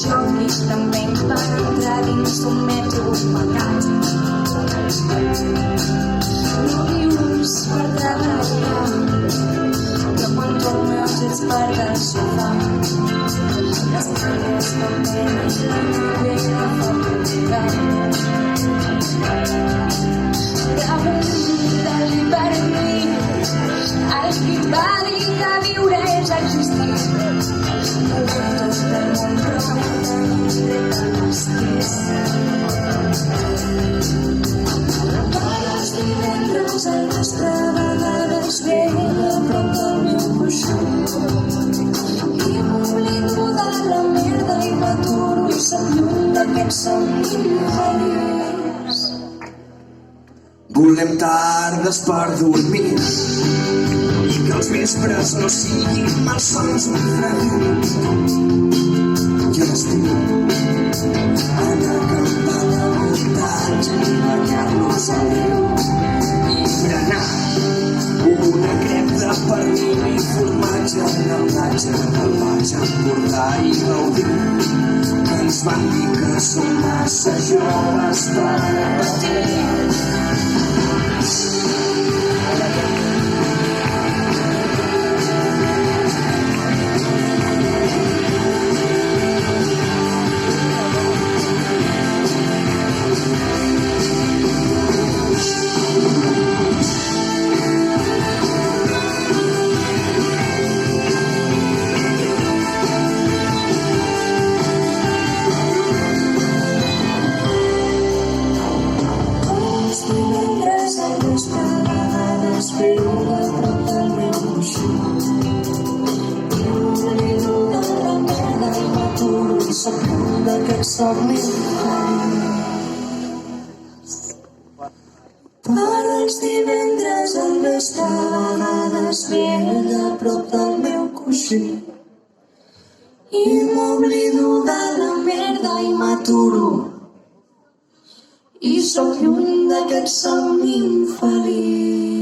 joguis també per entrar dins d'un metro pecat. No vius per treballar, però quan tornes ets part del sofà. Les manes no tenen la nevera facultat. Pregunta-li per mi, el qui et va dir que viure és existir. Movem tot el món però no tenim dret a l'estès. Per als divendres el vespre a vegades ve a prop del meu coixí i m'oblido de la merda i m'aturo i soc lluny d'aquest somni infeliç. Volem tardes per dormir i que els vespres no siguin malsons ni fredor. I a l'estiu anar a acampar de muntatge i banyar-nos al riu i berenar una crep de pernil i formatge a la platja del Baix Empordà i gaudir. Ens van dir que som massa joves per patir. Per als divendres al vespre a vegades ve a prop del meu coixí i m'oblido de la merda i m'aturo i soc lluny d'aquest somni infeliç.